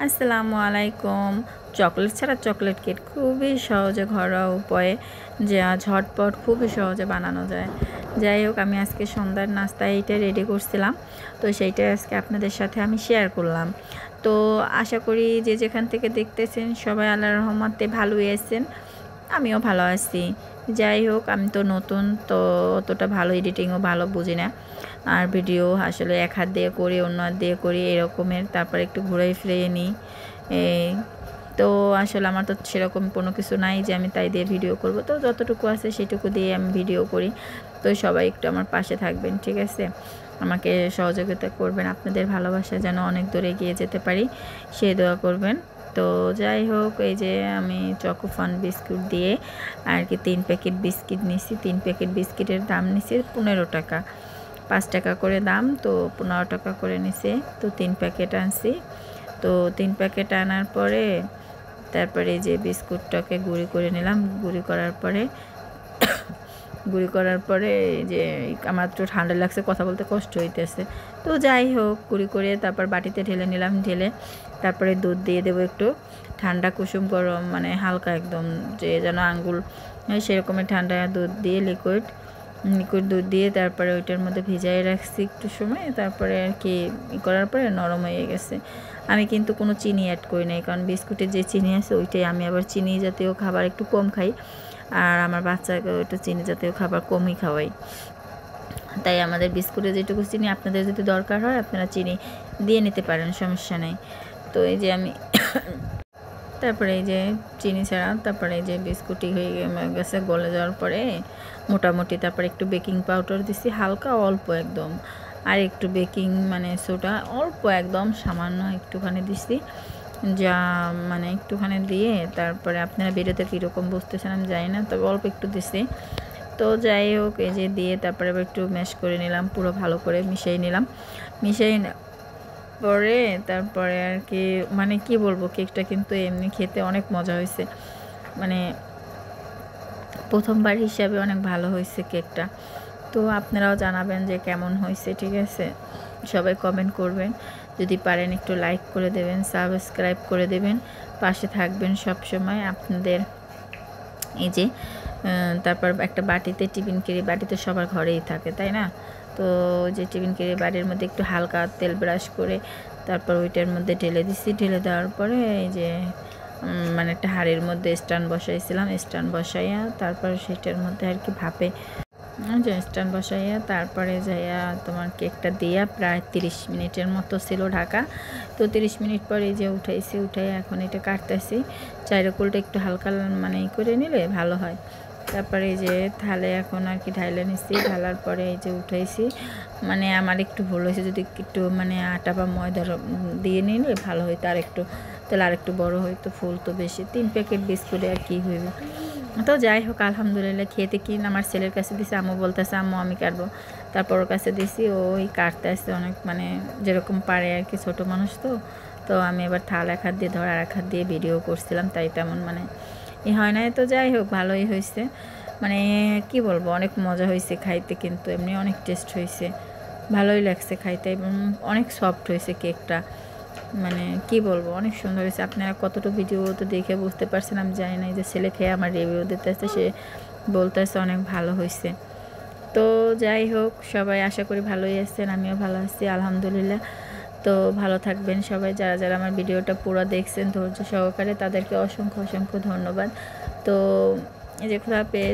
আসসালামু আলাইকুম। চকলেট ছাড়া চকলেট কেক খুবই সহজে ঘরোয়া উপায়ে যা ঝটপট খুবই সহজে বানানো যায়। যাই হোক, আমি আজকে সন্ধ্যার নাস্তায় এইটা রেডি করছিলাম, তো সেইটাই আজকে আপনাদের সাথে আমি শেয়ার করলাম। তো আশা করি যে যেখান থেকে দেখতেছেন সবাই আল্লাহর রহমতে ভালোই আছেন, আমিও ভালো আছি। যাই হোক, আমি তো নতুন, তো অতটা ভালো এডিটিংও ভালো বুঝি না, আর ভিডিও আসলে এক হাত দিয়ে করি অন্য হাত দিয়ে করি এরকমের, তারপরে একটু ঘুরে ফিরিয়ে নিই। এই তো আসলে আমার তো সেরকম কোনো কিছু নাই যে আমি তাই দিয়ে ভিডিও করব, তো যতটুকু আছে সেটুকু দিয়ে আমি ভিডিও করি। তো সবাই একটু আমার পাশে থাকবেন, ঠিক আছে? আমাকে সহযোগিতা করবেন, আপনাদের ভালোবাসা যেন অনেক দূরে এগিয়ে যেতে পারি সেই দোয়া করবেন। তো যাই হোক, এই যে আমি চকোফান বিস্কুট দিয়ে আর কি 3 প্যাকেট বিস্কিট নিছি। 3 প্যাকেট বিস্কিটের দাম নিছি 15 টাকা, 5 টাকা করে দাম, তো 15 টাকা করে নিছে। তো 3 প্যাকেট আনছি। তো 3 প্যাকেট আনার পরে তারপরে এই যে বিস্কুটটাকে গুঁড়ি করে নিলাম। গুঁড়ি করার পরে যে আমার একটু ঠান্ডা লাগছে, কথা বলতে কষ্ট হইতেছে। তো যাই হোক, গুঁড়ি করে তারপর বাটিতে ঢেলে নিলাম। ঢেলে তারপরে দুধ দিয়ে দেবো একটু ঠান্ডা কুসুম গরম, মানে হালকা একদম যে যেন আঙ্গুল সেরকমের ঠান্ডা দুধ দিয়ে লিকুইড দুধ দিয়ে তারপরে ওইটার মধ্যে ভিজাই রাখছি একটু সময়। তারপরে আর কি করার পরে নরম হয়ে গেছে। আমি কিন্তু কোনো চিনি অ্যাড করি নাই, কারণ বিস্কুটের যে চিনি আছে ওইটাই, আমি আবার চিনি জাতীয় খাবার একটু কম খাই, আর আমার বাচ্চাকে একটু চিনি জাতীয় খাবার কমই খাওয়াই। তাই আমাদের বিস্কুটে যেটুকু চিনি, আপনাদের যদি দরকার হয় আপনারা চিনি দিয়ে নিতে পারেন, সমস্যা নেই। তো এই যে আমি তারপরে এই যে চিনি ছাড়া তারপরে এই যে বিস্কুটই হয়ে গেছে গলে যাওয়ার পরে মোটামুটি। তারপরে একটু বেকিং পাউডার দিছি হালকা অল্প একদম, আর একটু বেকিং মানে সোডা অল্প একদম সামান্য একটুখানি দিছি, যা মানে একটুখানি দিয়ে তারপরে আপনারা ভিডিওতে কীরকম বুঝতেছেন আমি জানি না, তবে অল্প একটু দিছি। তো যাই হোক, এই যে দিয়ে তারপরে আবার একটু ম্যাশ করে নিলাম, পুরো ভালো করে মিশিয়ে নিলাম। মিশিয়ে পরে তারপরে আর কি মানে কি বলবো, কেকটা কিন্তু এমনি খেতে অনেক মজা হয়েছে, মানে প্রথমবার হিসাবে অনেক ভালো হয়েছে কেকটা। তো আপনারাও জানাবেন যে কেমন হয়েছে, ঠিক আছে? সবাই কমেন্ট করবেন, যদি পারেন একটু লাইক করে দেবেন, সাবস্ক্রাইব করে দেবেন, পাশে থাকবেন সব সময় আপনাদের। এই যে তারপর একটা বাটিতে টিফিন কেড়ি, বাটিতে সবার ঘরেই থাকে তাই না? তো যে টিফিন কেড়ি বাটির মধ্যে একটু হালকা তেল ব্রাশ করে তারপর ওইটার মধ্যে ঢেলে দিছি। ঢেলে দেওয়ার পরে এই যে মানে একটা হাঁড়ির মধ্যে স্ট্যান্ড বসাইছিলাম, স্ট্যান্ড বসাইয়া তারপর সেটার মধ্যে আর কি ভাপে যে স্ট্যান্ড বসাইয়া তারপরে যাইয়া তোমার কেকটা দিয়া প্রায় 30 মিনিটের মতো ছিল ঢাকা। তো 30 মিনিট পরে যে উঠাইছি, উঠাই এখন এটা কাটতেছি। চাইরকোলটা একটু হালকা মানে করে নিলে ভালো হয়। তারপরে এই যে থালে এখন আর কি ঢাইলে নিচ্ছি, ঢালার পরে এই যে উঠাইছি। মানে আমার একটু ভুল হয়েছে, যদি একটু মানে আটা বা ময়দা দিয়ে নিলে ভালো হইতো, আর একটু তাহলে আর একটু বড়ো হইতো, ফুল তো বেশি। 3 প্যাকেট বিস্কুটে আর কি হইবে। তো যাই হোক, আলহামদুলিল্লাহ খেতে কি আমার ছেলের কাছে দিছি, আম্মু বলতেছে আম্মু আমি কাটবো, তারপর ওর কাছে দিছি, ওই কাটতে আসছে অনেক মানে যেরকম পারে আর কি, ছোটো মানুষ তো। তো আমি এবার থাল এক হাত দিয়ে ধর আর এক হাত দিয়ে ভিডিও করছিলাম, তাই তেমন মানে হয় নাই। তো যাই হোক, ভালোই হয়েছে, মানে কি বলবো, অনেক মজা হয়েছে খাইতে, কিন্তু এমনি অনেক টেস্ট হয়েছে, ভালোই লাগছে খাইতে, এবং অনেক সফট হয়েছে কেকটা, মানে কি বলবো, অনেক সুন্দর হয়েছে। আপনারা কতটুকু ভিডিও তো দেখে বুঝতে পারছেন আমি জানি না। যে ছেলে খেয়ে আমার রিভিউ দিতেছে, সে বলতেছে অনেক ভালো হয়েছে। তো যাই হোক, সবাই আশা করি ভালোই আছেন, আমিও ভালো আছি আলহামদুলিল্লাহ। তো ভালো থাকবেন সবাই, যারা যারা আমার ভিডিওটা পুরো দেখছেন ধৈর্য সহকারে, তাদেরকে অসংখ্য অসংখ্য ধন্যবাদ। তো এই যে খোদা হাফেজ।